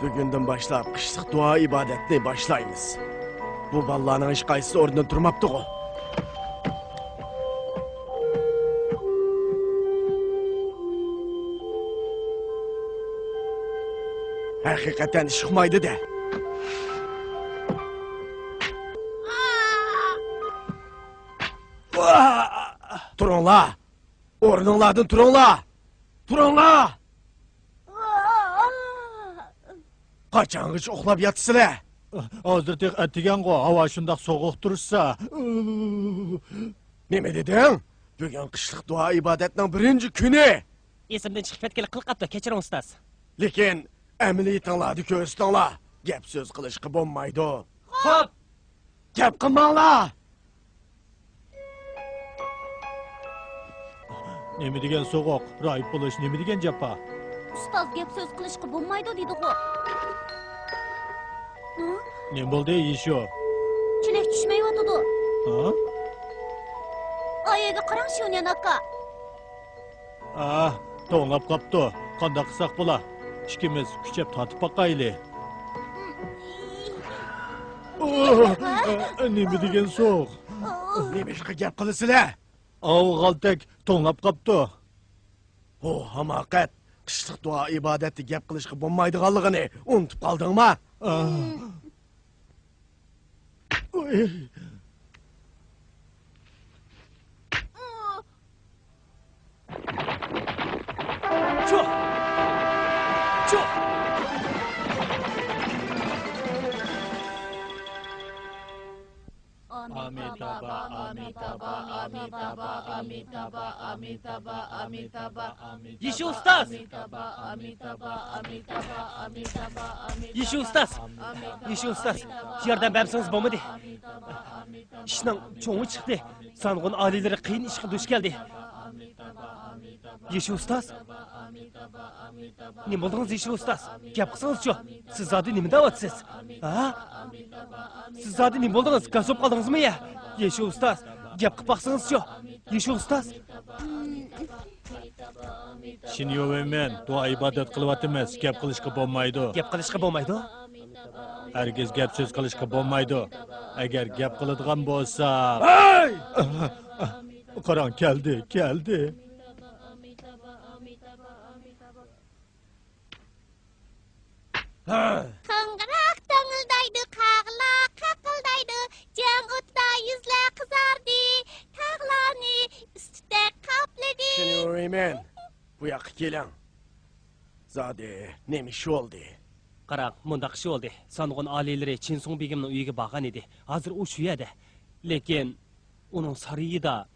Bugünden başlap kışlık dua ibadetini başlayınız. Bu ballarının hiç kayısı oradan durmaptı o. Hakikaten çıkmaydı de. Turunla! Ornunladın turunla! Turunla! Kaçangıç oxlab yatsıla! Hazır tek etigen go, hava şundak soğuk dursa. Neme dedin? Bugün kışlık dua ibadetinin birinci günü! Esimden çıkıp etkili kılqaptı, keçirin ustaz. Lekin, emili tanladı köz tanla. Gep söz kılışkı bonmaydı. Hop! Gep kılmanla! Nemi degen soğuk, rahip buluş nemi degen japa. Ustaz gep söz qilishga bo'lmaydi dedi-ku. Ne boldu yişo? Chinek tushmayotidi. Ha? Ayaga qarang Shunyan aka. Ah, to'ng'ab qapti. Qanday qilsak bo'la? Ikkimiz kuchab tatib baqayli. Nemi degen so'q? Nemişki gep kılısıla? Av g'altak to'ng'ab qapti. O hamakat! Kışlık dua ibadeti gep kılışkı bonmaydıqanlığını unutup kaldın mı? Ço! Ço! Amitabha, Amitabha, Amitabha, Amitabha, Amitabha, Amitabha, Amitabha. Yeşil ustaz! Yeşil ustaz! Yeşil ustaz! Yerden bemsiniz bomba de. İşinin çoğu çıktı. Sanğın alileri kıyın işe düş geldi. Yeşil ustaz! Ne buldunuz Yeşil ustaz? Gep kısınız şu. Siz zaten ne mi davatsız? Ha? Siz zaten ne buldunuz? Gasop kaldınız mı ya? Yeşil ustaz! Gep kıpaksınız şu. Yeşil ustaz! Shinyo ve men dua ibadet kılıvat emas, gap qilishga bo'lmaydi. Gep qilishga bo'lmaydi? Herkes gap so'z qilishga bo'lmaydi. Agar gap qiladigan bo'lsa, Hey! qarang keldi. Qing'iriq tang'ildaydi, qag'lar qaqildaydi, jam o'tda yuzlar qizardi, tag'larni ustida qapladi. Seni öğremen. Bu yakı gelen. Zade nemiş oldu? Qarang, mundaq ish bo'ldi. Sanğın alileri Chinsung begimning uyiga borgan edi. Hozir u shu yerda. Lekin uning sarayida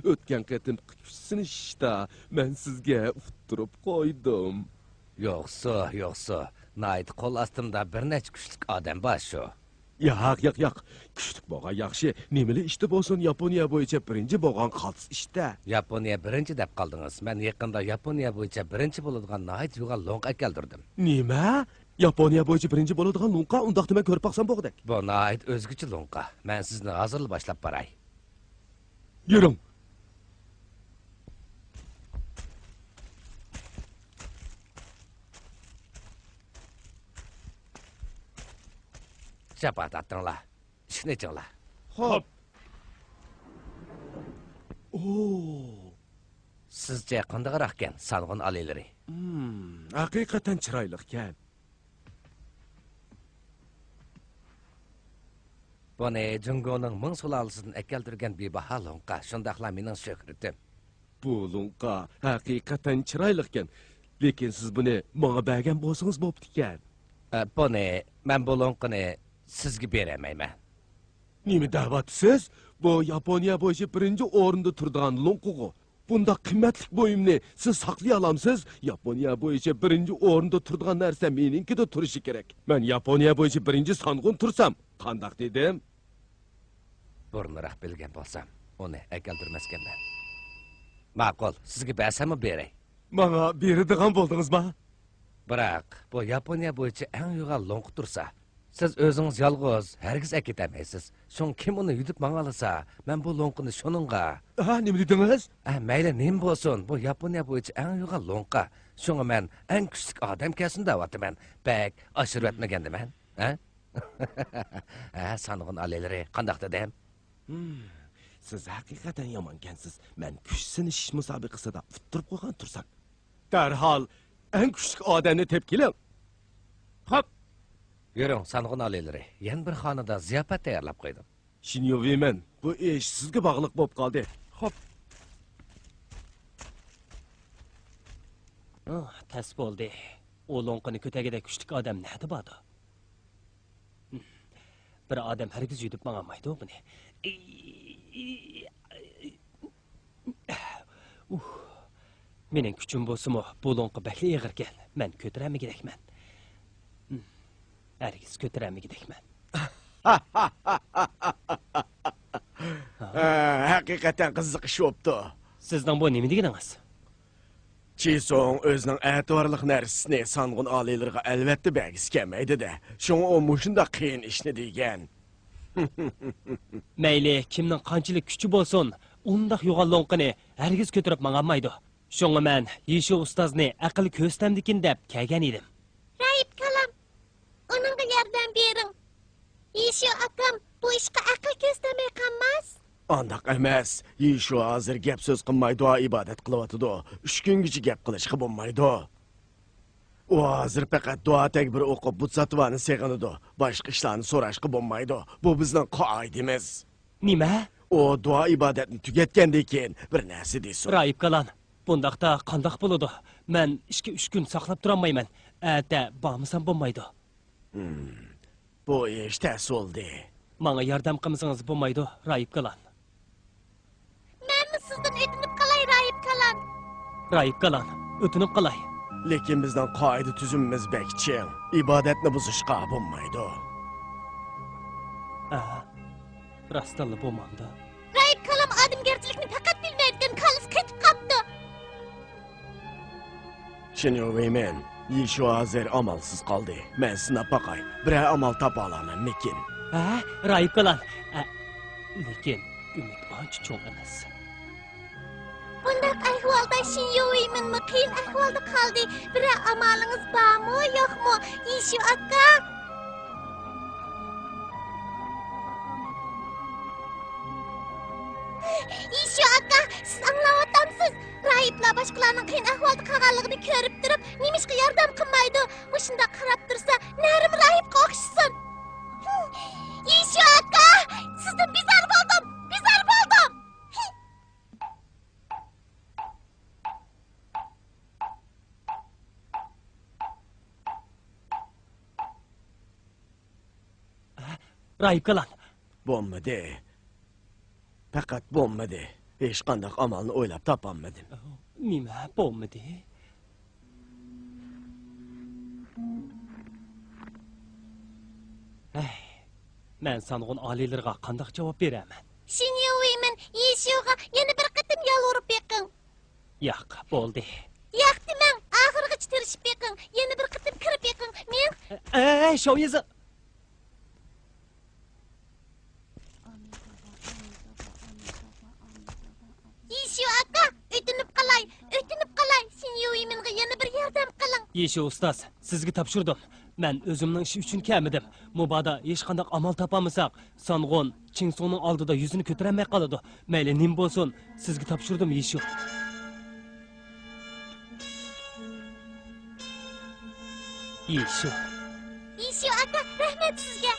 Ötken ketim küçsün işte. Ben sizge utturup koydum. Yo'qsa. Nayt qo'l ostimda bir nech kuchlik odam bor shu. Yak. Küçlük boğa yaxşı. Nemeli işte bolsun Yaponiya boyunca birinci boğan kalsın işte. Yaponiya birinchi deb qoldingiz. Men yaqinda Yaponiya bo'yicha birinchi bo'ladigan nayt yo'g'al lo'nqa keltirdim. Nima? Yaponiya boyunca birinci bo'ladigan lunqa undaq dema ko'rib baqsam bo'g'dak. Bu nayt o'zgacha lo'nqa. Men sizni hozir boshlab boray. Yürüm. Shapat attinglar. Ishni ichinglar. Hop. Sizcha qandayroq ekan sang'un alaylari? Hakikaten çıraylıkken. Buni Jungoning ming sulolasidan keltirgan bebaho lo'nqa. Shundaqla mening shohratim. Bu lunqa hakikaten çıraylıkken. Lekin siz bunu bana bergen bolsanız bo'ptikan. Buni men bu lo'nqani sizga beramayman. Nimi da'vatsiz? Bu Yaponiya boyunca birinci o'rinda turadigan lunqugu. Bunda qimmatli bo'yimni siz saqlay olamsiz? Yaponiya boyunca birinci o'rinda turadigan narsa meninkida turishi kerak. Men Yaponiya boyunca birinci sanğun tursam, qandaq dedim? Burunroq bilgan bo'lsam, uni keltirmasganman. Ma'qul, sizga bersammi beray? Bana beradigan bo'ldingizmi? Biroq bu Yaponiya bo'yicha eng yo'g'al lo'nqa tursa, siz o'zingiz yolg'iz hargiz aketamaysiz. Shun kim uni yutib mang'alasa, men bu lo'nqani shuningga. Ha, nima dedingiz? Mayli nim bo'lsin, bu Yaponiya bo'yicha eng yo'g'al lo'nqa. Shunga men eng kuchli odam kelsin deyapman. Bak, oshirib atmagandiman, ha? Sanğun alaylari qandaq dedim? Siz hakikaten yamankensiz. Men kuch sinish musobaqasida futtirib qo'ygan tursak. Darhol eng kuchli odamni tepkilang. Hop. Yuring, sanğun alaylari. Yana bir xonada ziyofat tayyorlab qo'ydim. Shinyovimen, bu ish sizga bog'liq bo'lib qoldi. Hop. Tas bo'ldi. O lo'nqini ko'tagida kuchlik odam nada bordi? Bir odam hargiz yutib mang'amaydi buni. Mening kuchim bo'lsa-mu, bu lo'nqi bakli ig'ir ekan. Men ko'tarami kerakman. Hargiz ko'tarami kerakman. Hakikaten qiziq ish bo'pti. Sizdan bu nima deganingiz? Chisong o'zining e'tiborli narsasini sanğun alaylarga albatta bergisi kelmaydi-da. Shunga u mushunda qiyin ishni degan. Mayli, kimning qanchalik kuchi bo'lsin, undaq yo'g'al lo'nqini hargiz ko'tarib mang'amaydi. Shunga men Yeshu ustozni aql ko'stamdikin deb kelgan edim. Rahib kalam, onunla yordam bering. Yeshu akam bu ishga aql ko'zlamay qolmas. Andaq emas. Yeshu hozir gap so'z qilmay duo ibodat qilyotidi. 3 kungacha gap qilishga bo'lmaydi. U hozir faqat duo takbir o'qib Butsatvani seg'inadi. Boshqa ishlarni so'rashga bo'lmaydi. Bu bizning qoidamiz. Nima? O duo ibodatni tugatgandan keyin bir narsa desin. Rahib kalan, bundaqda qandaq bo'ladi? Men ishga 3 kun saqlab turolmayman. Ata bormasam bo'lmaydi. Bu ish tas bo'ldi. Menga yordam qilmasangiz bo'lmaydi, Rahib kalan. Men sizdan o'tinib qolay, Rahib kalan. Rahib kalan, o'tinib qolay. Lekin bizning qoida tuzumimiz bekchiq. Ibodatni buzishga bo'lmaydi. Rastalla bo'lmamdi. Rahib kalam odamgarchilikni faqat bilmaydigan kalis ketib qopti. Shinyovimen, Yeshu hozir amalsiz qoldi. Men sinab boqay. Bir amal topa olamanmikin? Rahib kalan. Lekin umid ancha cho'ng emas. Bundaq ahvolda Shinyovimenmi qiyin ahvolda qoldi. Bir amalingiz bormi, yo'qmi? Yeshu aka. Yeshu aka, siz anglayapsizsiz? Rahiblar boshqalarning qiyin ahvolda qolganligini ko'rib turib, nimishqa yordam qilmaydi? O'shunda qarab tursa, narim rahibga o'xshasin. Yeshu aka, sizdan bezor bo'ldim. Rahib kalan. Bo'lmadi. Faqat bo'lmadi. Hech qanday amalni o'ylab topolmadim. Nima bo'lmadi? Men sanğın alilerga qandaq javob beraman? Shinyovimen Yeshuga yana bir qatim yolvorib beqing. Yo'q, bo'ldi. Yo'q demang, oxirigacha tirishib beqing. Yana bir qatim kirib beqing. Men Shoyezi. Yeshu aka, o'tinib qalay. Shinyovimenga yana bir yordam qiling. Yeshu ustoz, sizga topshirdim. Men o'zimning ishi uchun kamidim. Mubada hech qanday amal topamasak, sanğın Chingsonning oldida yuzini ko'tarmay qoladi. Mayli nim bo'lsin, sizga topshirdim Yeshu. Yeshu. Yeshu aka, rahmat sizga.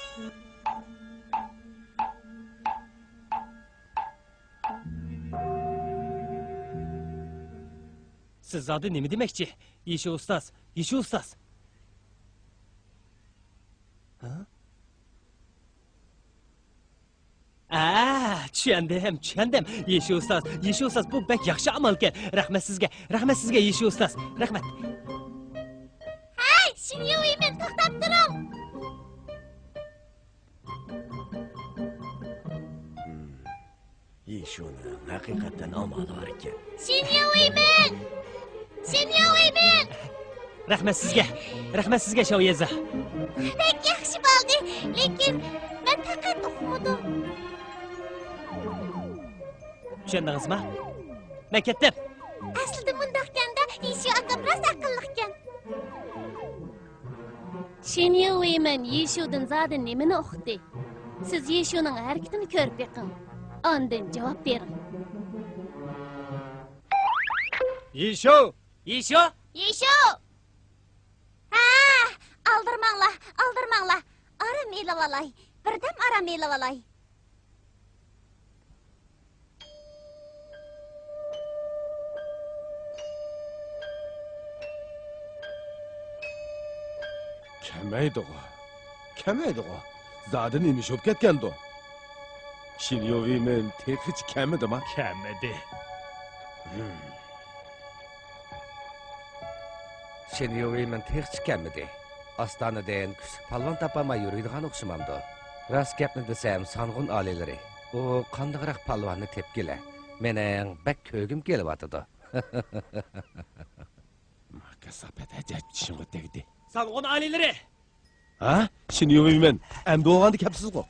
Siz zodi nima demoqchi? Yeshu ustoz, Yeshu ustoz. Tushundim. Yeshu ustoz, bu bek yaxshi amalkan. Rahmat sizga, Yeshu ustoz. Rahmat. Hey, Shinyovimen to'xtab turing. Yeshuni haqiqatan amali bor ekan. Shinyovimen! Rahmat sizga Shoyeza. Bek yaxshi bo'ldi, lekin men faqat o'qimadim. Tushundingizmi? Men ketdim. Aslida mundaqganda Yeshu aka biroz aqlli ekan. Shinyovimen Yeshudan zodi nimani o'qidi? Siz Yeshuning harakatini ko'rib beqing. Ondan javob bering. Yeshu! Yeshu! Ha, aldirmanglar. Aram elib olay. Birdam aram elib olay. Kamaydi-g'o. Zodi nima shop ketgandi? Shinyovimen texich kamidimi? Kamidi. Shinyovimen tex chikanmidi? Ostonadan kuchli palvon topolmay yuradigan o'xshamamdi. Rost gapni desam, sanğın alileri. U qandaqroq palvonni tepkila. Mening bak ko'gim kelyapti. Kasabet ajab tishimga tegdi. Sanğın alileri. Ha? Shinyovimen, endi o'g'andi kapsiz-g'o.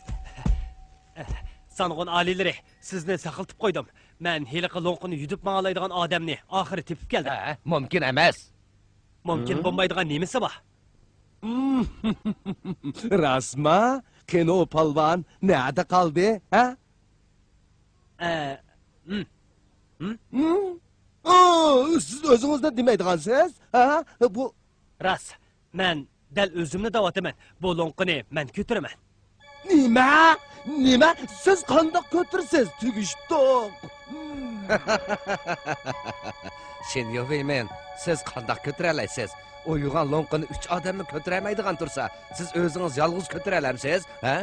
Sanğın alileri, sizni saqiltib qo'ydim. Men heliqi lo'nqini yudib mang'alaydigan odamni oxiri tepib keldim. Mumkin emas. Mumkin bo'lmaydigan nemasi bor? Rasma, kino palvan nerede kaldı? Ha? Siz özünüzde demeydiğiniz, ha? Bu Ras, men dal o'zimni da'vataman. Bu lo'nqini men ko'tiraman. Nima? Siz qandoq ko'tirsiz? Tugishdiq. Shinyovimen, siz qandoq ko'tira olasiz? Uyugan lo'nqini 3 odamni ko'tiramaydigan tursa, siz o'zingiz yolg'iz ko'tira olamsiz, ha?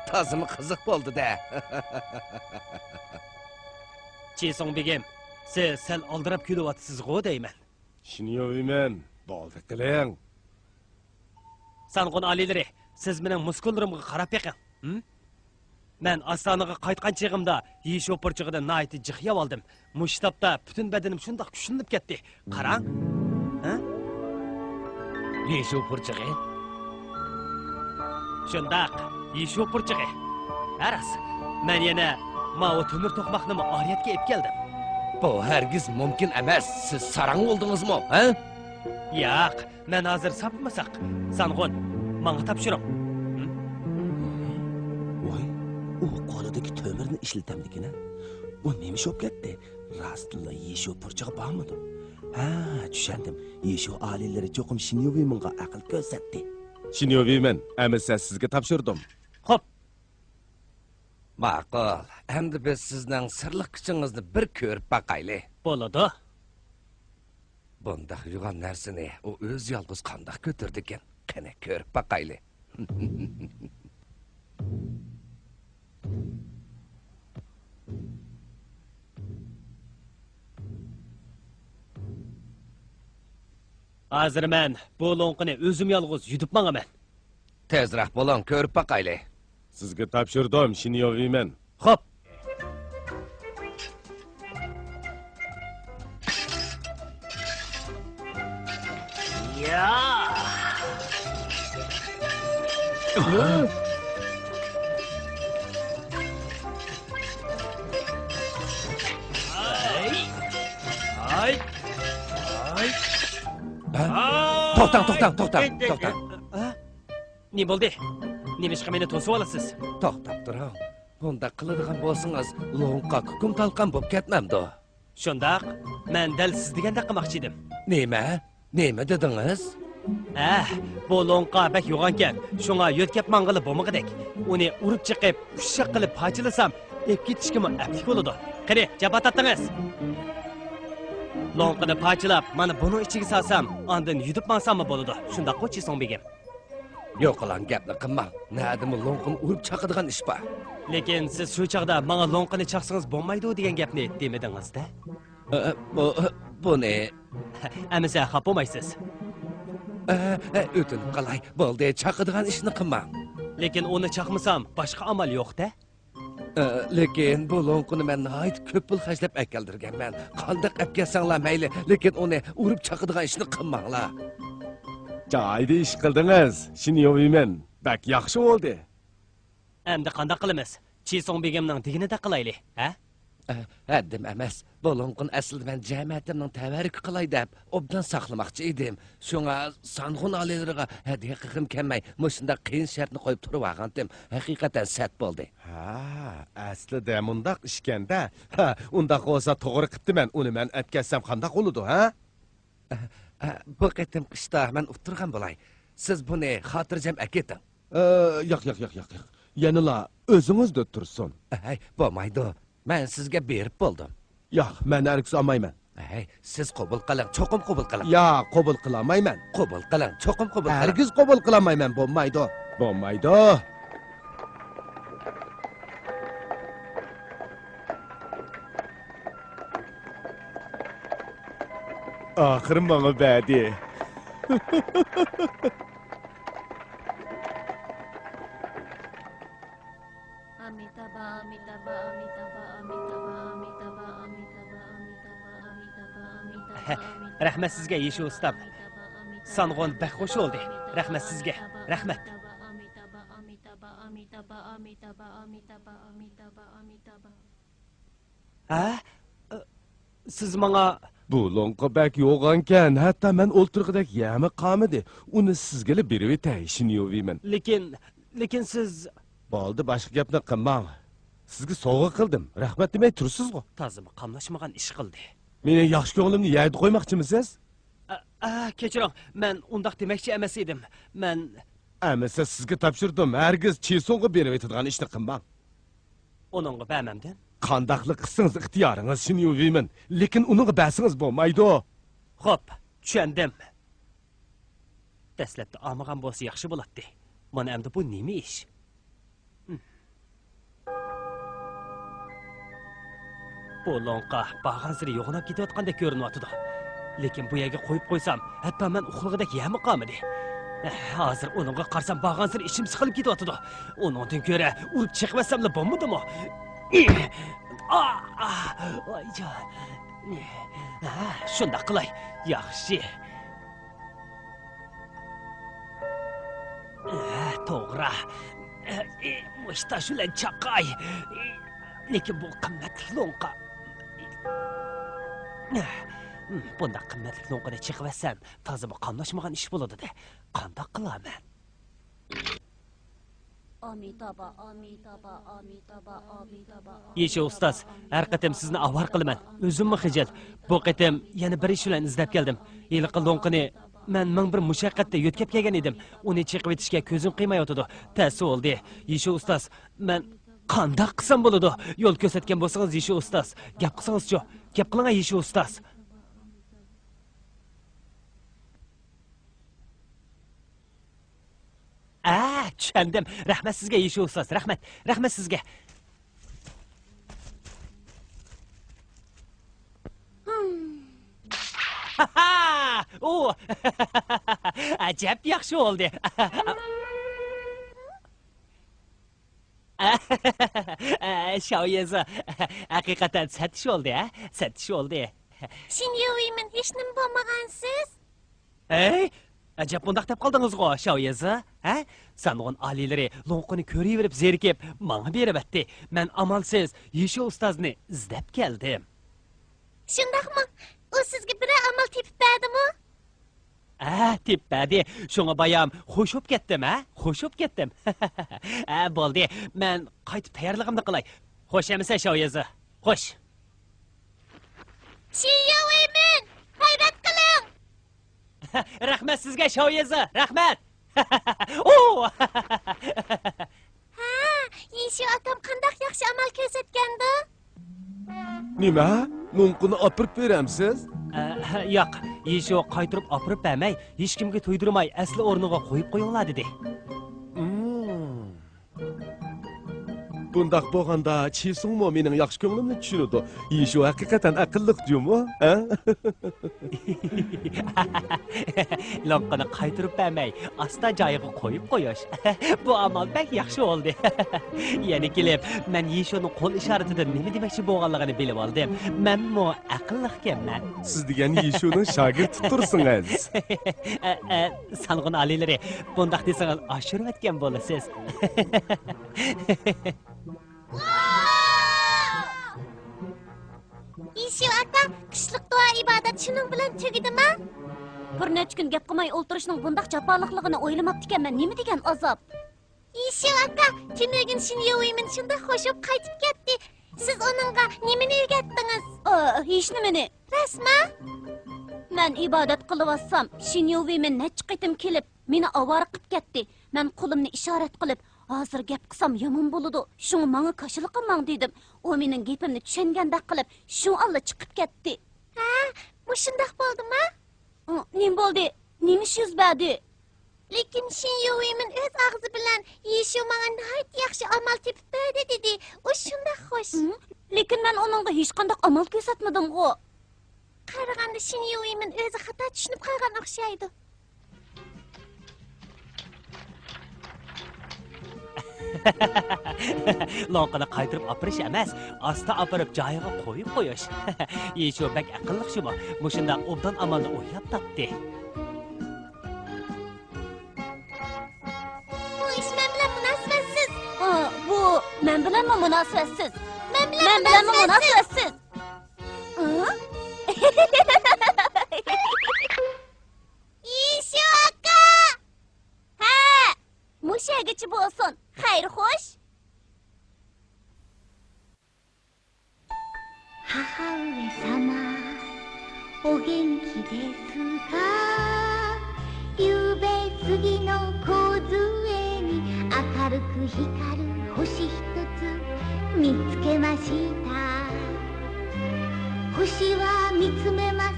Tazimi qiziq bo'ldi-da. Chisong begim, siz sal oldirab kelyapsiz-g'o deyman. Shinyovimen, bo'ldi qiling. Sanğın alileri, siz mening muskullarimga qarab beqing. Men Ostonaga qaytgan chig'imda Yeshu purchig'idan nayti jixyab oldim. Mushtapda butun badanim shundoq kuchlanib ketdi. Qarang. Ha? Yeshu purchig'i? Shundoq, Yeshu purchig'i. Aras, men yana ma'o temir to'qmoqni oriyatga olib keldim. Bu hargiz mumkin emas. Siz sarang bo'ldingizmi, ha? Yo'q, men hozir sapmasaq. Sanğın, menga topshiring. Voy, u qo'lidagi temirni ishlatamdikina. Bu nima shop ketdi? Rastla Yeshu purchig'i bormidi? Ha, tushundim. Yeshu alilari cho'qim Shinyovimenga aql ko'rsatdi. Shinyovimen, amisa sizga topshirdim. Xo'p, Ma'qul. Endi biz sizning sirli kuchingizni bir ko'rib baqayli. bo'ladi. Bundaq yugan narsani u o'z yolg'iz qandoq ko'tardi ekan? Qani ko'rib baqayli. Hozir men bu lo'nqini o'zim yolg'iz yutib manaman. Tezroq bo'ling, ko'rib boqaylik. Sizga topshirdim, Shinyoviman. Xo'p. Ya. Ay. Ay. To'xtang. Ne bo'ldi? Nemishqa meni to'sib olasiz? To'xtab turing. Bunda qiladigan bo'lsangiz, lo'nqa hukm talqon bo'lib ketmamdi. Shundaq, men dal siz deganda qilmoqchi edim. Nima dedingiz? Bu lo'nqa bak yo'g'ankan. Shunga yo'tkab mang'ili bo'lmag'idek. Uni urib chiqib, ushshaq qilib pachilasam, ep ketishga aplik bo'ladi. Qani, jabat atdingiz. Lo'nqini pachilab, mana buni ichiga solsam, ondan yutib mansam bo'ladi. Shundaq qo'chi so'ng begim. Yo'q qilan gapni qilmang. Nadimi lo'nqini urib chaqadigan ish bor. Lekin siz shu chaqda menga lo'nqini chaqsangiz bo'lmaydi degan gapni demedingiz-da? Bu ne? Amisa xafa bo'lmaysiz. O'tin qalay, bo'ldi, chaqadigan ishni qilmang. Lekin uni chaqmasam, boshqa amal yo'q-da. Lekin bu lo'nqini men nihoyat ko'p pul xarjlab akeldirganman. Qanday qilib kelsanglar mayli, lekin uni urib chaqadigan ishni qilmanglar. Joyida ish qildingiz, Shinyoviman. Bak yaxshi bo'ldi. Endi qanday qilamiz? Chisong begimning deganida qilaylik, ha? Haddim emas. Bu lo'nqin aslida men jamiyatimning tavarruk qilay deb obdan saqlamoqchi edim. Shunga sanğun ailelariga hadiya qilgim kelmay, mushunda qiyin shartni qo'yib turib olgandim. Haqiqatan sat bo'ldi. Aslida mundaq ishkanda, undaq bo'lsa to'g'ri qilibdiman. Uni men atkassam qanday bo'ladi, ha? Bu qitim qishda men o'tirgan bo'lay. Siz buni xotirjam aketing. Yo'q. Yanıla o'zingizda tursin. Bo'lmaydi. Men sizga berib bo'ldim. Yo'q, men hargiz olmayman. Siz qabul qiling, cho'qim qabul qiling. Yo'q, qabul qilmayman. Qabul qiling, cho'qim qabul qiling. Hargiz qabul qilmayman, bo'lmaydi. Oxiri menga badi. Rahmat sizga Yeshu ustam. Sanğun bak xo'sh oldi. Rahmat sizga. Rahmat. Siz menga Bu lo'nqa bak yo'g'ankan, hatto men o'ltirg'idak yami qamidi. Uni sizga berib etay, Shinyoviman. Lekin siz Bo'ldi, boshqa gapni qilmang. Sizga sovg'a qildim. Rahmat demay tursiz-ku. tazimi qamlashmagan ish qildi. Meni yaxshi ko'nglimni yerda qo'ymoqchimisiz? Kechiring, men undaq demoqchi emas edim. Men Amasa sizga topshirdim. Hargiz Chisong'a berib etadigan ishni qilmang. Onunğa bərməmdin? Qandaqlıq qısınız ixtiyarınız Shinyoviman. Lekin unuğa bəsiniz bo'lmaydi. Xo'p, tushundim. Dastlabda olmagan bo'lsa yaxshi bo'ladi. Mana endi bu nima ish? Bu lo'nqa bag'ansiri yo'g'inab ketayotgandek ko'rinyapti. Lekin bu yerga qo'yib qo'ysam, hatto men uxlag'idek yami qolmadi. Hozir uningga qarsam bag'ansiri ishim siqilib ketyapti. Uningdan ko'ra urib chiqmasamla bo'lmadimi? Ayjon. Shunda qilay. Yaxshi. To'g'ri. Mushtashulan chaqay. Lekin bu qimmatli lo'nqa. Bunda qimmatli lo'nqada chiqmasam, tozimi qamlashmagan ish bo'ladi-da. Qanday qilaman? Yesha ustoz, har qatim sizni avvar qilaman. O'zimmi xijil. Bu qatim yana bir ish bilan izlab keldim. Yilqi lo'nqini men ming bir mushaqqatda yo'tkab kelgan edim. Uni chiqib etishga ko'zim qiymayotdi. Ta'ssi oldi. Yesha ustoz, men qanday qilsam bo'ladi? Yo'l ko'rsatgan bo'lsangiz Yesha ustoz, gap qilsangiz-chi? Gap qiling Yesha ustoz. Tushundim. Rahmat sizga Yesha ustoz. Rahmat. Rahmat sizga. O, acayip yaxşı oldu. Şavyezi, hakikaten setiş oldu ha, setiş oldu. Шиньюймен hech nima bo'lmagansiz? Ey, acayip bundaq deb qaldingizgo, Şavyezi, ha? Sanğın alileri lonquni ko'rib zerikib, manga berib etdi. Men amalsiz Yesho ustozni izlab keldim. Shundaqmi? U sizga bir amal tepib berdimi? Tepbadi. Şoňa bayam hoşup ketdim, ha? Hoşup ketdim. Boldi. Men qaytib tayyorligimni qilay. Xo'sh emisa Şavyezi? Xo'sh. Шиньюймен, hayrat qiling. Rahmat sizga Şavyezi. Rahmat. Oo! Ha, Yesho otam qanday yaxshi amal ko'rsatgandi? Nima? Nunquni opirib beramsiz? Yo'q, Yesho qaytirib opirib bermay, hech kimga to'ydirmay asli o'rniga qo'yib qo'yinglar dedi. Bundaq bo'lganda Chisungmo mening yaxshi ko'nglimni tushunadi. Yesho haqiqatan aqlliq jumo, ha? Lonqini qaytirib bermay, asta joyiga qo'yib qo'yish. Bu amal bek yaxshi oldi. Yana kelib, men Yeshoning qo'l ishoratidan nima demoqchi bo'lganligini bilib oldim. Menmo aqlliqman. Siz degan Yeshoning shogirdi tursingiz. Sanğın alileri, bundaq desangiz oshirib etgan bo'lasiz. Yesho ota, qishliq duo ibodat shuning bilan tugidimi? Bir necha kun gap qilmay o'ltirishning bundaq jafoliqligini o'ylamabdi ekanman. Nima degan azob? Yesho ota, tunugin Шиньюймен shunda xo'shib qaytib ketdi. Siz onunga nimani o'rgatdingiz? Hech nimani. Rasma? Men ibodat qilyapsam, Шиньюймен necha qitim kelib, meni ovora qilib ketdi. Men qo'limni ishorat qilib, hozir gap qilsam yomon bo'ladi. Shuni menga qarshilik qilmang dedim. U mening gapimni tushungandek qilib, shu alla chiqib ketdi. Ha, bu shundoq bo'ldimi? Nima bo'ldi? Nima ish yuz berdi? Lekin Шиньюймен o'z og'zi bilan Yesho menga nihoyat yaxshi amal tepib berdi dedi. U shundoq xo'sh. Lekin men uningga hech qanday amal ko'rsatmadim-ku. Qaraganda Шиньюймен o'zi xato tushunib qolgan o'xshaydi. Lonqini qaytirib opirish emas, asta opirib joyiga qo'yib qo'yish. Yesho bek aqlliq shumi. Mushunda obdan amalni o'ylab topdi. Bu ish men bilan munosabatsiz. Bu men bilan munosabatsiz. Men Men bilan munosabatsiz. Yesho aka! Ha! Mushagachi bo'lsin. Xayr, xo'sh. 母上様お元気ですかゆうべ杉の梢に明るく光る星一つ見つけました星は見つめます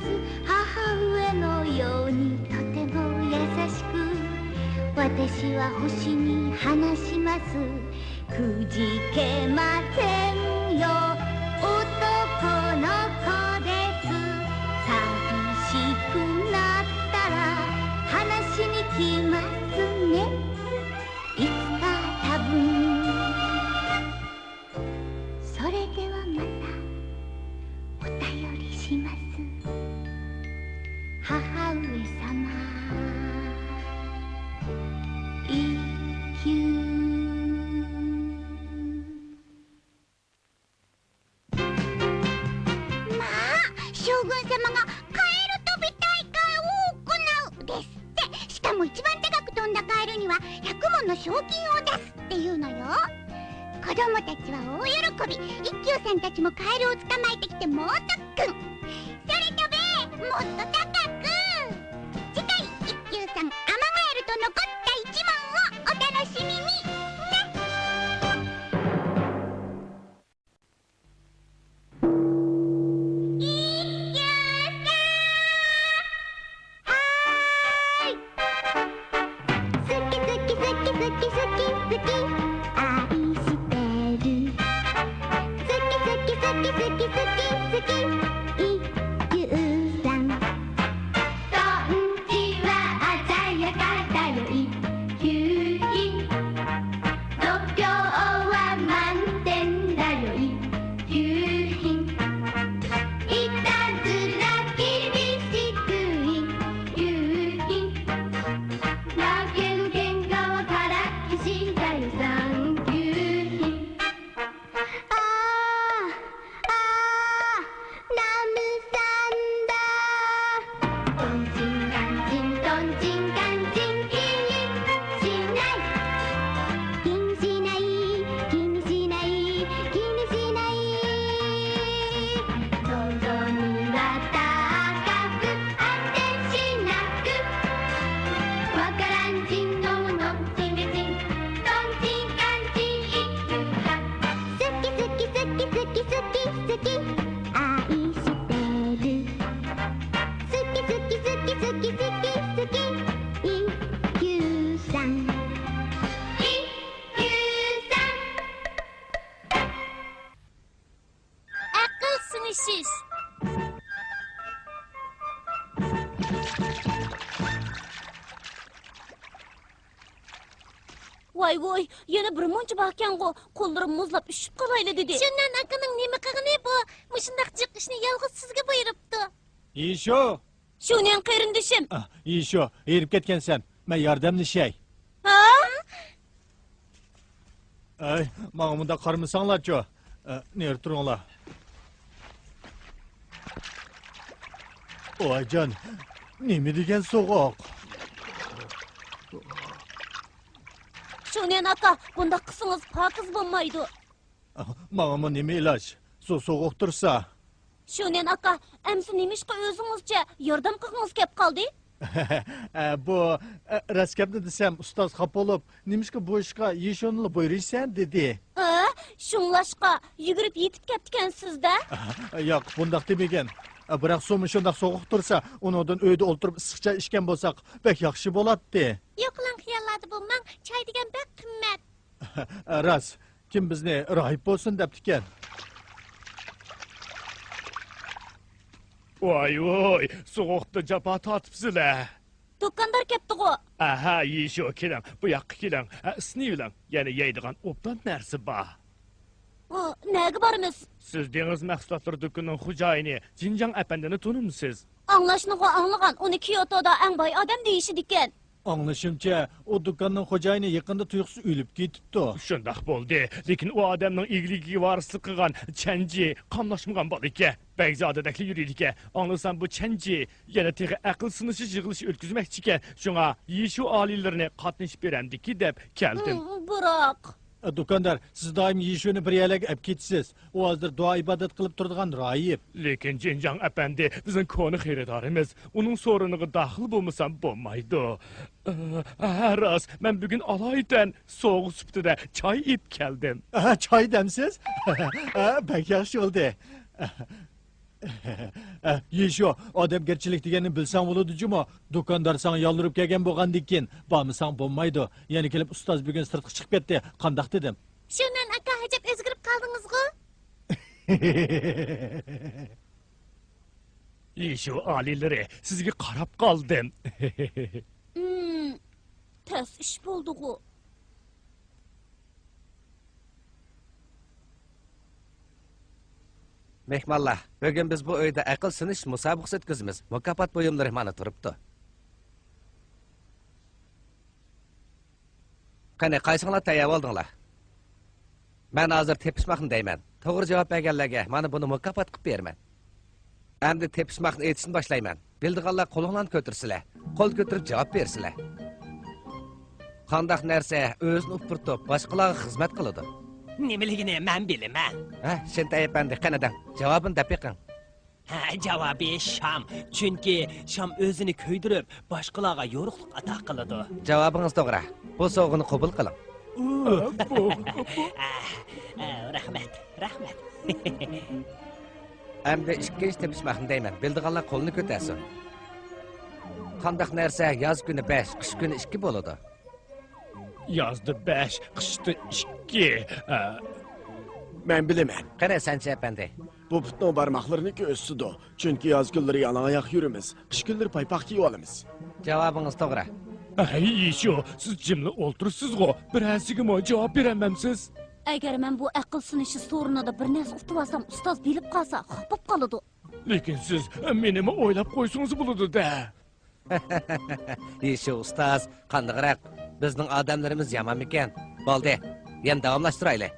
母上のようにとても優しく私は星に話しますくじけませんよ男の子です寂しくなったら話しに来ますねいつか多分それではまたお便りします母上様一休将軍様がカエル飛び大会を行うですってしかも一番高く飛んだカエルには100問の賞金を出すっていうのよ子供たちは大喜び一休さんたちもカエルを捕まえてきて猛特訓それ飛べもっと高く次回一休さんアマガエルと残った1問をお楽しみにね tanishish. Voy, yana bir muncha baxkan-ku, qo'llarim muzlab ushib qolayli dedi. Shundan akaning nima qilgani bu? Mushundaq jiq ishni yolg'iz sizga buyuribdi. Yisho! Shuning qarindishim. Yisho, erib ketgansan. Men yordamlashay. Ha? Ay, menga bunda qarmasanglar-chi. Neri turinglar. Oyjon, nima degan so'g'oq? Shuning aka, bunda qilsangiz pokiz bo'lmaydi. Menga bu nima iloj? So'g'oq tursa. Shuning aka, amsi nimishqa o'zingizcha yordam qilgingiz kelib qoldi? Bu raskabni desam ustoz xafa bo'lib, nimishqa bu ishga yeshonli buyurishsan dedi. Shunglashqa yugurib yetib ketgansiz-da? Yo'q, bundaq demagan. Biroq so'mi shundaq so'g'oq tursa, undan uyda o'ltirib issiqcha ichgan bo'lsak, bek yaxshi bo'ladi. Yo'qlan xiyollardi bu, men choy degan bek qimmat. Ras, kim bizni rohib bo'lsin debdi ekan. Voy, so'g'oqda japa tortibsizlar. Do'kondor ketdi-ku. Aha, yeyisho keling, bu yoqqa keling. Isniylang, yana yeydigan obdan narsa bor. Nega bormiz? Siz dengiz mahsulotlari do'konining xo'jayini Jinjang apandini tanimsiz? Anglashniga anglagan, uni Kyotoda eng boy odam deyishdi ekan. Anglashimcha, o do'konning xo'jayini yaqinda tuyuqsiz o'lib ketibdi. Shundoq bo'ldi, lekin u odamning egligiga varislik qilgan Chanji qamlashmagan bo'l ekan. Bagzodadagi yuriydi ekan. Anglasam bu Chanji yana teg'i aql sinishi yig'ilishi o'tkazmoqchi ekan. Shunga yeshu oliylarini qatnashib beramdiki deb keldim. Biroq Do'kondor, siz doim yeshuni bir yalaga olib ketasiz. U hozir duo ibodat qilib turadigan rohib. Lekin Jinjang apandi bizning koni xaridorimiz. Uning so'riniga daxil bo'lmasam bo'lmaydi. Ras, men bugun alaydan so'g'uk suptida choy ip keldim. Choy demsiz? Bak yaxshi bo'ldi. Yesho, odamgarchilik deganini bilsang bo'ladi-jumi? Do'kondor sana yoldirib kelgan bo'lgandikin, bormasang bo'lmaydi. Yana kelib ustoz bugun sirtqa chiqib ketdi. Qandoq dedim? Shundan aka ajab o'zgarib qoldingiz-ku. Yeshu oliylari sizga qarab qoldim. Tez ish bo'ldi-ku. Mehmonlar, bugün biz bu uyda aql sinish musobaqasi o'tkazamiz. Mukofot buyumlari mana turibdi. Qani qaysinglar tayyor bo'ldinglar? Men hozir tepishmoqni deyman. To'g'ri javob berganlarga mana buni mukofot qilib berman. Endi tepishmoqni aytishni boshlayman. Bildiganlar qo'linglarni ko'tarsizlar. Qo'l ko'tarib javob bersizlar. Qandaq narsa o'zini upurtib, boshqalarga xizmat qiladi. Nimaligini men bilaman. Shunday apandi, qanadan javobini deb beqing. Javobi Sham. Chunki Sham o'zini kuydirib, boshqalarga yo'riqlik ato qiladi. Javobingiz to'g'ri. Bu sovg'ini qabul qiling. Rahmat. Endi ikkinchi tepishmoqni deyman. Bildiganlar qo'lni ko'tarsin. Qandaq narsa yoz kuni 5, qish kuni 2 bo'ladi. Yozda 5, qishda 2. Men bilaman. Qara sanchi apandi. Bu putning barmoqlarini ko'rsidi. Chunki yoz kunlari yalang'oyoq yuramiz, qish kunlari paypoq kiyib olamiz. Javobingiz to'g'ri. Yeshu, siz jimli o'ltirsiz-ku. Birasiga javob beramamsiz. Agar men bu aql sinishi so'rinida bir narsa utib olsam, ustoz bilib qolsa, xafa qoladi. Lekin siz meni o'ylab qo'ysangiz bo'ladi-da. Yeshu ustoz, qandoqroq bizning odamlarimiz yomon ekan. Bo'ldi. Yana davomlashtiraylik.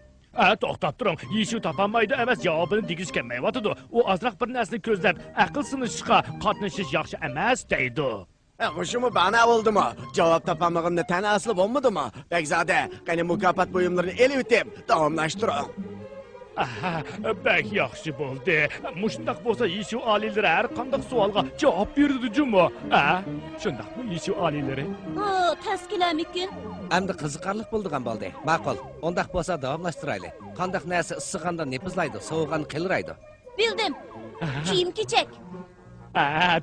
To'xtab turing. Yeshu topolmaydi emas, javobini degish kelmayotidi. U ozroq bir narsani ko'zlab, aql sinishga qatnashish yaxshi emas deydi. Ho'shimi bana bo'ldimi? Javob topolmaganimni tan asli bo'lmadimi? Bekzada, qani mukofot buyumlarini elib o'tib, davomlashtiring. Bak yaxshi bo'ldi. Mushundaq bo'lsa Yeshu oliylari har qanday savolga javob berdi-jumi? Shundaqmi Yeshu oliylari? Taskilamikin. Endi qiziqarli bo'ldigan bo'ldi. Ma'qul. Undaq bo'lsa davomlashtiraylik. Qandaq narsa issiqanda nepizlaydi, sovuqanda qilraydi. Bildim. Kiyim-kechak.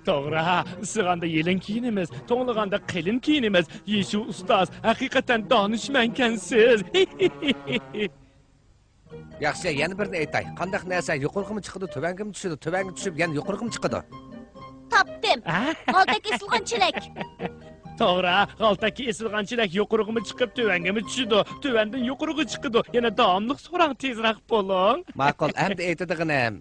To'g'ri. Issiqanda yelin kiyinimiz, to'ngliganda qilin kiyinimiz. Yeshu ustoz, haqiqatan donishmandkansiz. Yaxshi, yana birini aytay. Qandaq narsa yuqorqimi chiqadi, tuvangim tushadi, tuvangi tushib, yana yuqorqimi chiqadi. Topdim. Qaltak esilgan chelak. To'g'ri, g'altaki esilganchilik yuqorig'imi chiqib, tuvangimi tushidi, tuvandan yuqorig'i chiqadi. Yana davomli so'rang tezroq bo'ling. Ma'qul, endi aytadiganim.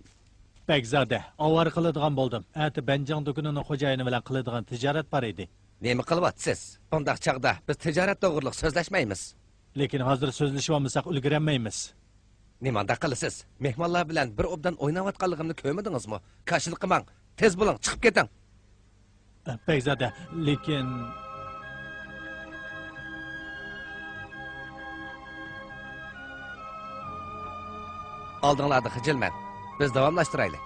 Begzada, ovar qiladigan bo'ldim. Ati Banjang do'konining xo'jayini bilan qiladigan tijorat bor edi. Nima qilyapsiz? Bundaq chaqda biz tijorat to'g'riliq so'zlashmaymiz. Lekin hozir so'zlashib olmasak ulgurmaymiz. Nimanda qilasiz? Mehmonlar bilan bir obdan o'ynayotganligimni ko'rmadingizmi? Qarshilik qilmang. Tez bo'ling, chiqib keting. Begzada, lekin Oldinglarda xijilman. Biz davomlashtiraylik.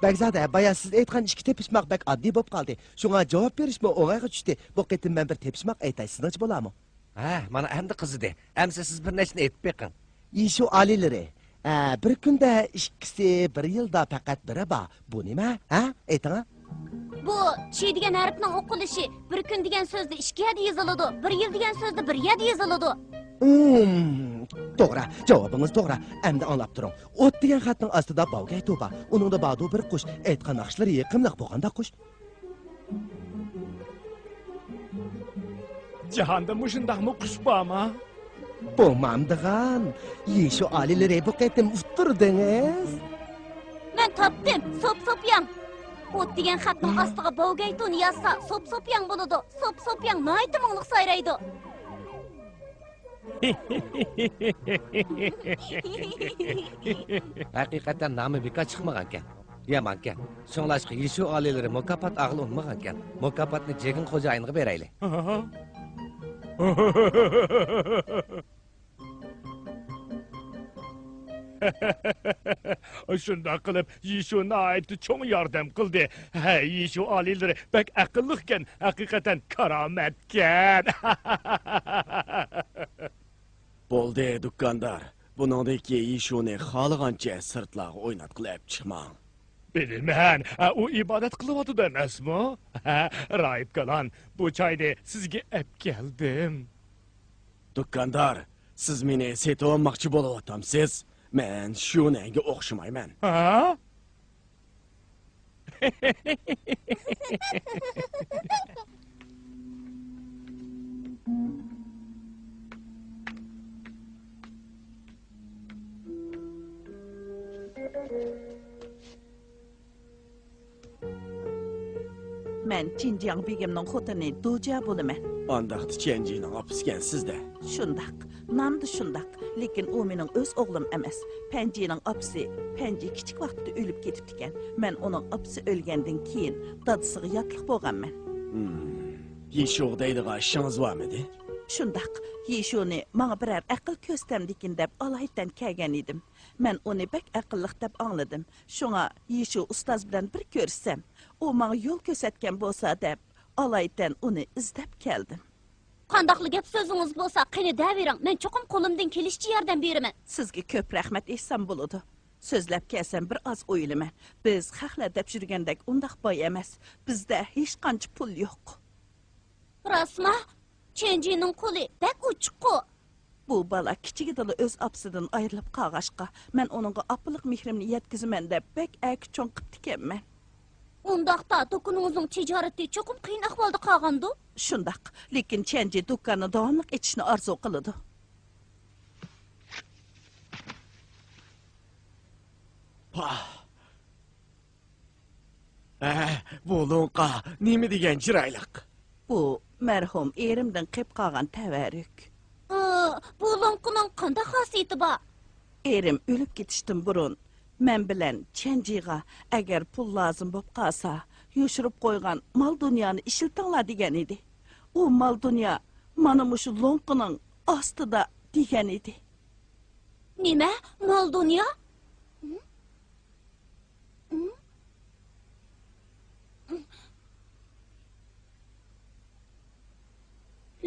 Bagzada, baya siz aytgan ishga tepishmoq bak oddiy bo'lib qoldi. Shunga javob berishmi o'g'ayga tushdi. Bu qitim men bir tepishmoq aytay, sizning bo'ladimi? Ha, mana endi qizidi. Amsa siz bir nechni aytib beqing. Yeshu olilari. Bir kunda ikkisi, bir yilda faqat biri bor. Bu nima? Ha? Ayting. Bu chi degan harfning o'qilishi bir kun degan so'zda 2 yada yoziladi, bir yil degan so'zda 1 yada yoziladi. To'g'ri, javobingiz to'g'ri. Endi anlab turing. O't degan xatning ostida bavgay to'pa. Uningda badu bir qush, aytgan naqshlari yaqinliq bo'lganda qush. Jahonda mushundaqmi qush bormi? Bo'lmamdigan. Yeshu olilari bu qitim uftirdingiz. Men topdim, sop-sopyang. O't degan xatning ostiga bovgay to'ni yozsa, sop-sopyang bo'ladi. Sop-sopyang noyta minglik sayraydi. Haqiqatan nomi bekor chiqmagan ekan. Yaman ekan. So'nglashqa Yeshu olilari mukofot ag'li unmagan ekan. Mukofotni Jegin xo'jayiniga beraylik. Shunda qilib Yeshuni aytdi, cho'ng yordam qildi. Ha, Yeshu olilari bak aqlliqkan, haqiqatan karomatkan. Bo'ldi, dukkandar. Buningdagi Yeshuni xohlagancha sirtlarga o'ynatqilib chiqmang. Bilman, u ibodat qilyapti emasmi? Rahib Kalon, bu choyni sizga olib keldim. Dukkandar, siz meni setolmoqchi bo'layotgamsiz? Men shunga o'xshamayman. Ha? Men Jinjiang begimning xotini Doja bo'laman. Andaqda Chenjining opisigan sizda. Shundaq, namda shundaq, lekin u mening o'z o'g'lim emas. Panjining opisi, Panji kichik vaqtda o'lib ketibdi ekan. Men uning opisi o'lgandan keyin dadasiga yotliq bo'lganman. Yeshu deydigan ishingiz bormidi? Shundaq, Yeshuni menga biror aql ko'rstamdikin deb alaydan kelgan edim. Men uni bek aqlliq deb angladim. Shunga Yeshu ustoz bilan bir ko'rsam, u menga yo'l ko'rsatgan bo'lsa deb alaydan uni izlab keldim. Qandaqli gap so'zingiz bo'lsa, qani davering. Men cho'qim qo'limdan kelishicha yordam beraman. Sizga ko'p rahmat aytsam bo'ladi. So'zlab kelsam bir oz o'ylaman. Biz xalqlar deb yurgandek undaq boy emas. Bizda hech qancha pul yo'q. Rasma, Chenjining qo'li bak uchiqqa. Bu bala kichigidala o'z opsidan ayrilib qolg'ashqa, men uningga apiliq mehrimni yetkazaman deb bek ak cho'ng qilib tikanman. Undaqda do'koningizning tijorati cho'qim qiyin ahvolda qolgandi. Shundaq, lekin Chenji do'konni davomli etishni orzu qiladi. Bu lo'nqa nima degan chiroyliq? Bu marhum erimdan qilib qolgan tavarruk. Bu lo'nqining qanday xosiyati bor? Erim o'lib ketishdan burun men bilan Chenjiga agar pul lozim bo'lib qolsa, yoshirib qo'ygan mol dunyoni ishiltinglar degan edi. U mol dunyo mana shu lo'nqining ostida degan edi. Nima? Mol dunyo?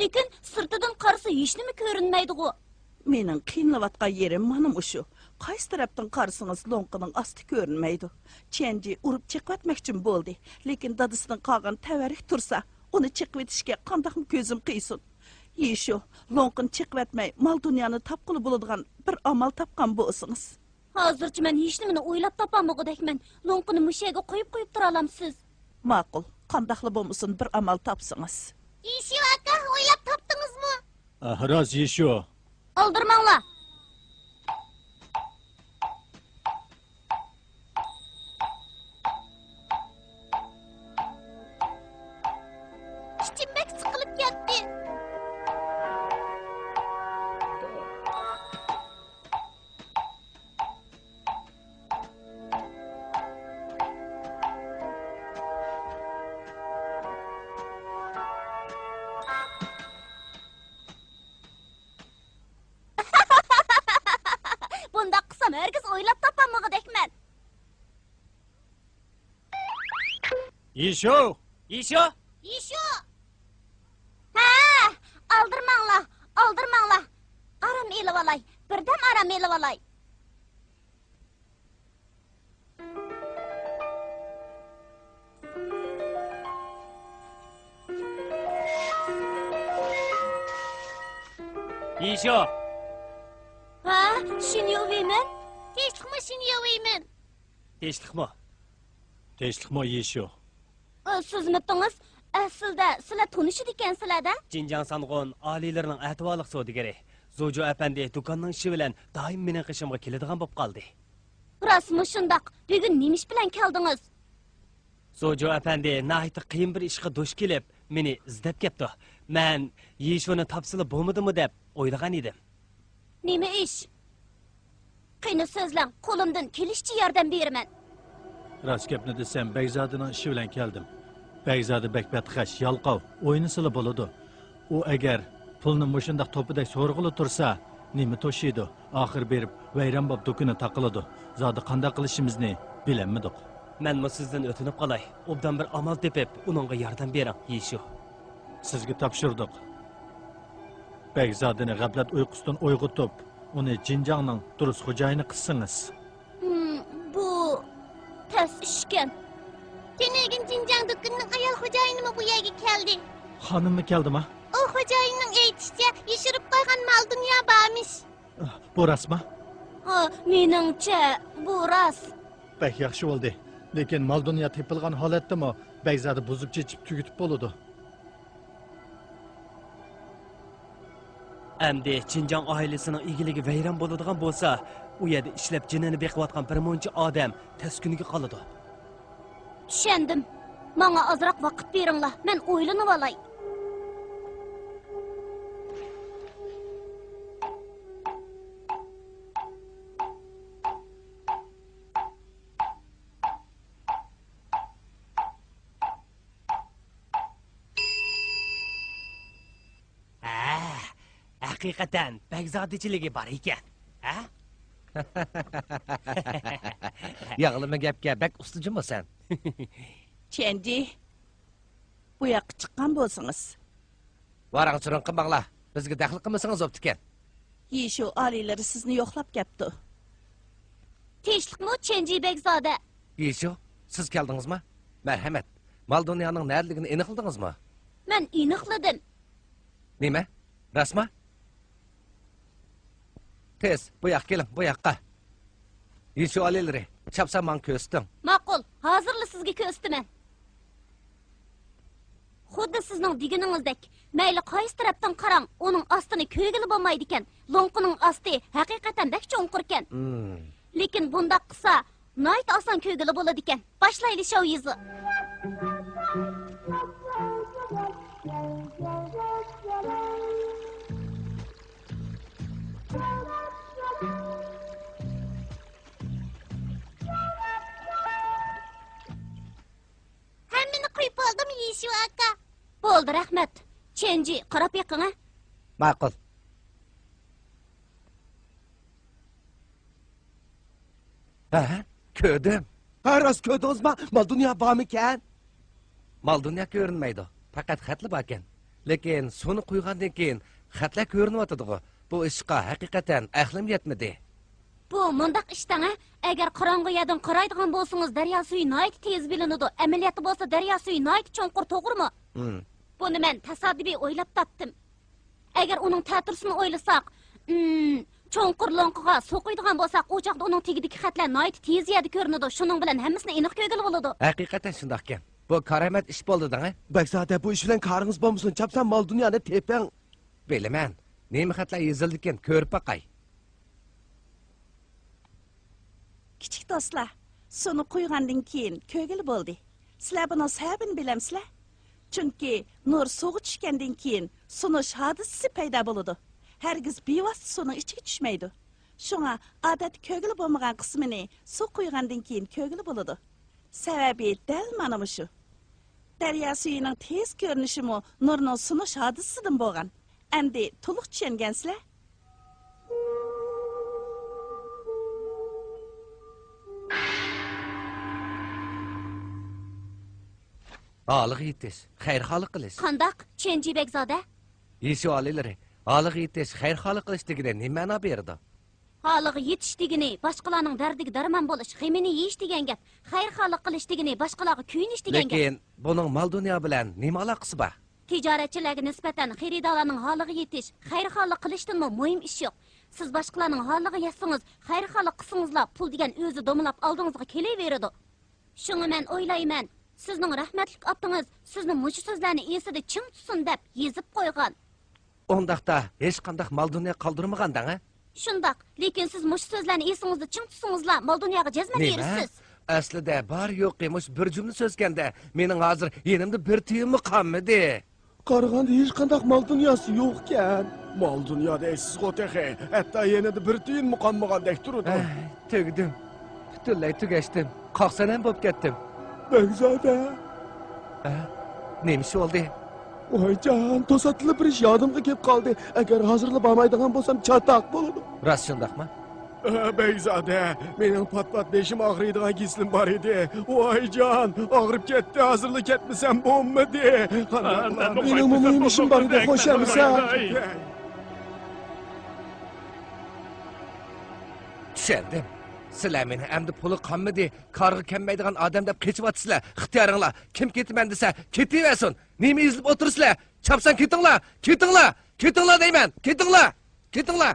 Lekin sirtidan qarasa hech nima ko'rinmaydi-ku. Mening qiynalotgan yerim mana shu. Qaysi tarafdan qarasangiz lo'nqining osti ko'rinmaydi. Chenji urib chiqatmoqchi bo'ldi, lekin dadasidan qolgan tavarruk tursa, uni chiqib etishga qanday ko'zim qiysin. Yeshu, lonkun chiqvatmay, mal dunyoni tapqili bo'ladigan bir amal topgan bo'lsangiz. Hozircha men hech nimani o'ylab topolmagudekman. Lo'nqini mushaga qo'yib tura olamsiz. Ma'qul, qandaqli bo'lmasin bir amal topsangiz. Yeshu aka, o'ylab topdingizmi? Rost Yeshu. Oldirmanglar. Ichim bek siqilib ketdi. Bundaq qilsam herkes o'ylab topolmagudekman. Yeshu. Yeshu! Yeshu! Ha, oldirmanglar. Aram elib olay. Birdan aram elib olay. Yeshu! Ha, shuni o'yman. Tinchlikmi shuni yeyman? Tinchlikmi? Tinchlikmi Yeshu? Sizmitdingiz? Aslida sizlar tanishid ekansizlar-da? Jinjang Sangon oliylarining ahvoliq savdogari Zojo apandi do'konning ishi bilan doim mening qishimga keladigan bo'lib qoldi. Rostmi shundoq? Bugun nima ish bilan keldingiz? Zojo apandi nahayt qiyin bir ishga duch kelib, meni izlab keldi. Men Yeshuni topsili bo'lmadimi deb o'ylagan edim. Nima ish? Qani so'zlang, qo'limdan kelishicha yordam beraman. Rost gapni desam, Begzodining ishi bilan keldim. Begzodi bekbatqash, yalqov, o'ynisili bo'ladi. U agar pulni mushundaq to'pidek so'rg'ili tursa, nima to'shiydi? Oxir berib, vayron bo'lib do'kini taqiladi. Zodi qanday qilishimizni bilamidik. Men sizdan o'tinib qolay. Obdan bir amal tepib, uningga yordam bering, Yeshu. Sizga topshirdik. Begzodini g'aflat uyqusidan uyg'otib, uni Jinjangning durust xo'jayini qilsangiz. Bu tas ishkan. Tenegin Jinjang do'konining ayol xo'jayinimi bu yerga keldi? Xonimmi keldimi? U xo'jayinning aytishicha, yashirib qo'ygan mal dunyo bormish. Bu rostmi? Ha, meningcha bu rost. Bek yaxshi bo'ldi. Lekin mal dunyo tepilgan holatdami Begzodi buzib chechib tugitib bo'ladi. Endi Jinjang oilasining egiligi vayron bo'ladigan bo'lsa, u yerda ishlab jinini beqiyotgan bir muncha odam taskuniga qoladi. Tushundim. Menga ozroq vaqt beringlar. Men o'ylanib olay. Haqiqatan Begzodichiligi bor ekan. Ha? Yağlama gapga bak ustujimisan. Chendi, bu yoqqa chiqqan bo'lsangiz. Varang surun qilmanglar. Bizga daxl qilmasangiz bo'pti ekan. Yeshu oliylari sizni yo'qlab kelibdi. Tinchlikmi Chenji Begzoda? Yeshu, siz keldingizmi? Marhamat. Mal dunyoning nariligini aniqladingizmi? Men aniqladim. Nima? Rasma? Tez, bu yoqqa keling, bu yoqqa. Yeshu oliylari, chapsa men ko'stim. Ma'qul, hozirli sizga ko'stiman. Xuddi sizning deganingizdek, mayli qaysi tarafdan qarang, uning ostini ko'gili bo'lmaydi ekan. Lo'nqining osti haqiqatan bak cho'nqir ekan. Lekin bundaq qilsa, nayt oson ko'gili bo'ladi ekan. Boshlaylik shov yizi. Hammani qo'yib oldim Yeshu aka. Bo'ldi, rahmat. Chenji, qarab yiqing-a. Ma'qul. Ha, ko'rdim. Ha, rost ko'rdingizmi? Mal dunyo bormikan? Mal dunyo ko'rinmaydi. Faqat xatli bor ekan. Lekin suni qo'ygandan keyin xatlar ko'rinyotadi-ku. Bu ishqa haqiqatan aqlim yetmadi. Bu mundaq ishdan-a, agar qorong'i yerdan qaraydigan bo'lsangiz, daryo suvi nayt tez bilinadi. Amaliyoti bo'lsa daryo suvi nayt cho'nqir, to'g'rimi? Buni men tasodifiy o'ylab topdim. Agar uning ta'tirsini o'ylasak, cho'nqur lo'nqiga suv quydigan bo'lsak, u chaqda uning tegidagi xatlar nihoyat tez yerda ko'rinadi. Shuning bilan hammasini aniq ko'rgili bo'ladi. Haqiqatan shundoq ekan. Bu karamat ish bo'ldi-da. Bekzode, bu ish bilan qaringiz bo'lmasin, chapsan mol dunyoni tepang. Bilaman. Nima xatlar yozildi ekan, ko'rib baqay. Kichik do'stlar, suni qo'ygandan keyin ko'gil bo'ldi. Sizlar buni sababini bilamsizlar? Chunki nur suvga tushgandan keyin sunish hodisasi paydo bo'ladi. Hargiz bevosita suvning ichiga tushmaydi. Shunga odat ko'gil bo'lmagan qismini suv qo'ygandan keyin ko'gil bo'ladi. Sababi dal mana shu. Daryo suyining tez ko'rinishimi nurning sunish hodisasidan bo'lgan. Endi to'liq tushungansizlar? Alik yetish, xayrxohlik qilish. Qandaq, Chenji Bekzode? Yeshu olilari, alik yetish, xayrxohlik qilish degani nima ma'no berdi? Haliga yetish degani boshqalarning dardiga darmon bo'lish, g'amini yeyish degan gap. Xayrxohlik qilish degani boshqalarga kuyinish degan gap. Lekin buning mol dunyo bilan nima aloqasi bor? Tijoratchilarga nisbatan xaridorlarning holiga yetish, xayrxohlik qilishdanmi muhim ish yo'q. Siz boshqalarning holiga yetsangiz, xayrxohlik qilsangizlar, pul degan o'zi domlab oldingizga kelaveradi. Shunga men o'ylayman, sizning rahmatlik otangiz sizni mushu so'zlarni esida ching tutsin deb yezib qo'ygan. Ondaqda hech qanday mol dunyo qoldirmagandan-a? Shundoq, lekin siz mushu so'zlarni esingizda ching tutsangizlar, mol dunyoga jazman berasiz. Aslida bor yo'q emish bir jumla so'zganda, mening hozir yenimda bir tiyinmi qolmadi. Qaraganda hech qanday mol dunyosi yo'q ekan. Mol dunyoda esiz qo'texe, hatto yanada bir tiyin muqammagandek turadi. Tugdim. Butunlay tugashdim. Qoqsanam bo'lib ketdim. Bekzode. Nima ish bo'ldi? Voyjon, to'satilib bir ish yodimga kelib qoldi. Agar hozirlab olmaydigan bo'lsam, chatoq bo'ladi. Rost shundaqmi? Bekzode, mening pat-pat beshim og'riydigan gislim bor edi. Voyjon, og'rib ketdi. Hozirlik ketmasam bo'lmadi. Mening muhim ishim bor edi, qo'shamsan. Tushundim. Sizlar meni endi puli qolmadi, qarg'i kelmaydigan odam deb kechiyotsizlar. Ixtiyoringlar. Kim ketaman desa, ketaversin. Nima izlab o'tirsizlar? Chapsan ketinglar, ketinglar, ketinglar deyman. Ketinglar, ketinglar.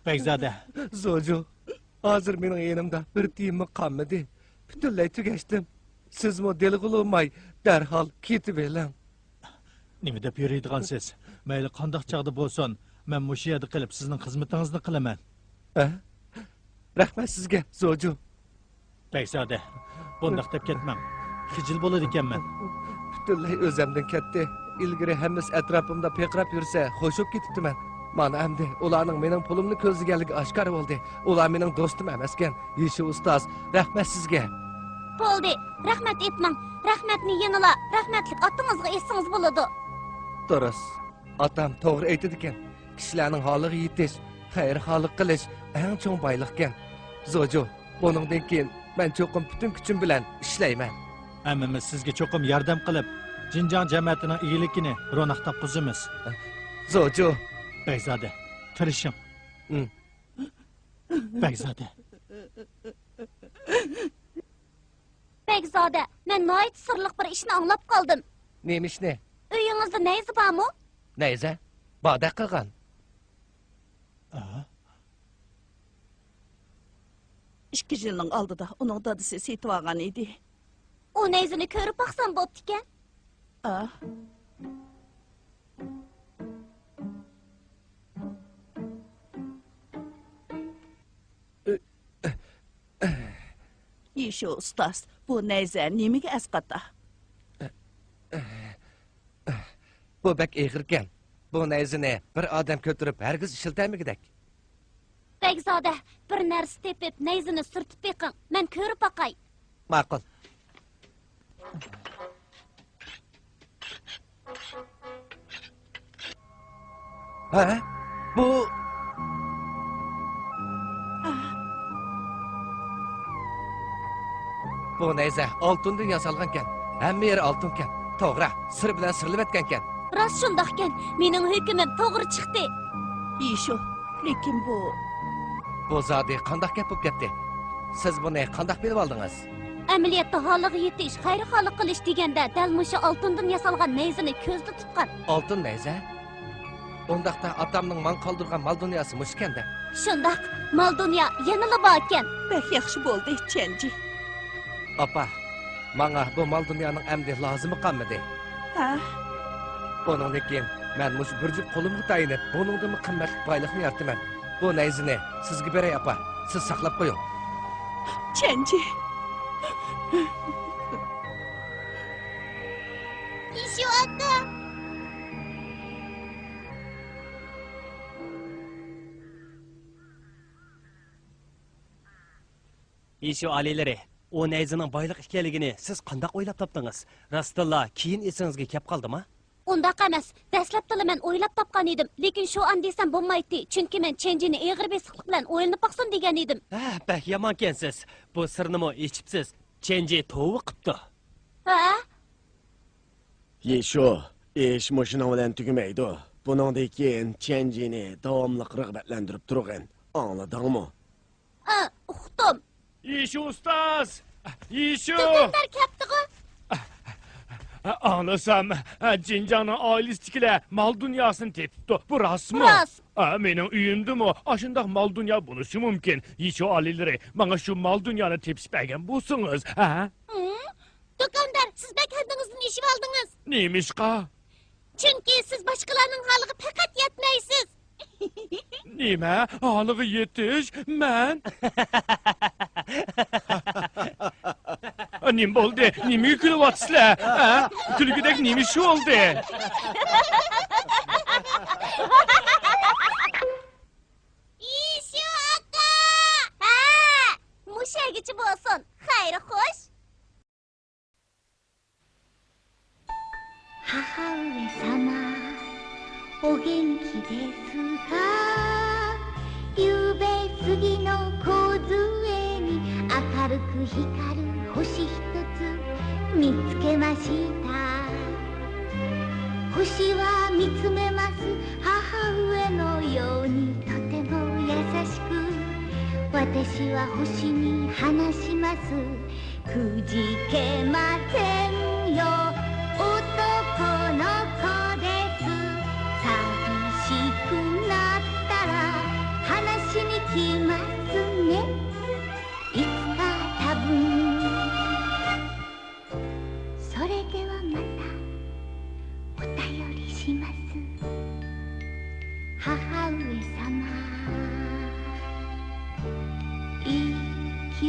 Bekzode. Zojo, hozir mening yenimda bir tiyinmi qolmadi. Butunlay tugashdim. Sizmi delg'ul olmay darhol ketib eling. Nima deb yuriydigansiz? Mayli qandoq chaqda bo'lsin, men mushu yerda qilib sizning xizmatingizni qilaman. Rahmat sizga, Zojo. Bekzode, bundaq deb ketmang. Xijil bo'ladi ekanman. Butunlay o'zimdan ketdi. Ilgari hammasi atrofimda peqrab yursa, xo'shib ketibdiman. Mana endi ularning mening pulimni ko'zlaganligi oshkor bo'ldi. Ular mening do'stim emas ekan. Yeshu ustoz, rahmat sizga. Bo'ldi, rahmat etmang. Rahmatni yanala, rahmatlik otingizga essangiz bo'ladi. To'g'ri. Otam to'g'ri aytdi ekan. Kishilarning holiga yetish, xayrxohlik qilish eng cho'ng boylik ekan. Zojo, buningdan keyin men cho'qim butun kuchim bilan ishlayman. Hammamiz sizga cho'qim yordam qilib, Jinjon jamiyatining iyiligini ro'naq topqizamiz. Zojo, Bekzode, tirishing. Bekzode. Bekzode, men noyat sirliq bir ishni anglab qoldim. Nima ishni? Uyingizda nayzi bormi? Nayza? Boda qilgan. Ikki yilning oldida uning dadisi setib olgan edi. U nayzini ko'rib baqsam bo'pti ekan. Yeshu ustoz, bu nayza nimaga asqata? Bu bak eg'irkan. Bu nayzini bir odam ko'tarib hargiz ishiltamigidek. Bekzode, bir narsa tepib nayzini surtib beqing. Men ko'rib baqay. Ma'qul. Bu Bu nayza oltindan yasalgan ekan. Hamma yeri oltin ekan. To'g'ri, sir bilan sirlib etgan ekan. Rost shundoq ekan. Mening hukmim to'g'ri chiqdi. Yeshu, lekin bu Bu zodi qandaq gap bo'lib ketdi? Siz buni qandaq bilib oldingiz? Amaliyotda holiga yetish, xayr-xolik qilish deganda dal mushu oltindan yasalgan nayzini ko'zda tutgan. Oltin nayza? Ondaqda atamning man qoldirgan mol dunyosi mush ekanda. Shundoq, mol dunyo yanada bor ekan. Bək yaxşı bo'ldi, Chenji. Apa, manga bu mol dunyoning amdi lozimi qolmadi. Ha, Buningdan keyin men mush bir jup qo'limga tayinib, buningdan qimmatli boylikni yarataman. Bu nayzini sizga beray, apa. Siz saqlab qo'ying. Chenji. Yishu aka. Yishu aliylari, o nayzining boyliq ekanligini siz qandaq o'ylab topdingiz? Rastilla keyin esingizga kelib qoldimi? Undaq emas. Dastlabda men o'ylab topgan edim, lekin shu an desam bo'lmaydi, chunki men Chenjini eg'ir besiqlik bilan o'yinib baqsin degan edim. Bak yomonkensiz. Bu sirnimi eshitibsiz? Chenji to'vi qipti. Ha? Yeshu, ish mashina bilan tugamaydi. Buningdan keyin Chenjini davomli rag'batlantirib turgan. Angladingmi? Ha, uqdim. Yishu ustoz! Yishu! Dukunlar kaptig'i. Anlasam, Jinjan'ın ailesikiler mal dünyasını tepipti. Bu rast mı? Rast. Benim uyumdu mu? Aşındak mal dünya buluşu mümkün. Yishu aileleri, bana şu mal dünyanı tepsip egen bulsunuz. Ha? Dükandar, siz bekendinizden işi aldınız. Neymiş ka? Çünkü siz başkalarının halığı fakat yetmeysiz. Nime? Halığı yetiş, men. Nim oldu? Nimi külüvatsızlar? Külgüdek nimi şu oldu? Yishu aka. Ha! Mushagichi bo'lsin. Xayri xo'sh. 母上様お元気ですかゆうべ杉の梢に明るく光る星一つ見つけました星は見つめます母上のようにとても優しく私は星に話しますくじけませんよ男の子です寂しくなったら話しに来ますねいつか多分それではまたお便りします母上様一休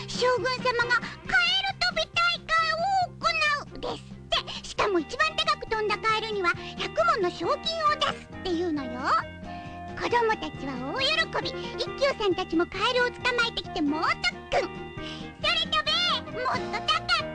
将軍様がカエル飛び大会を行うですってしかも一番高く飛んだカエルには100問の賞金を出すっていうのよ子供たちは大喜び一休さんたちもカエルを捕まえてきて猛特訓それ飛べもっと高く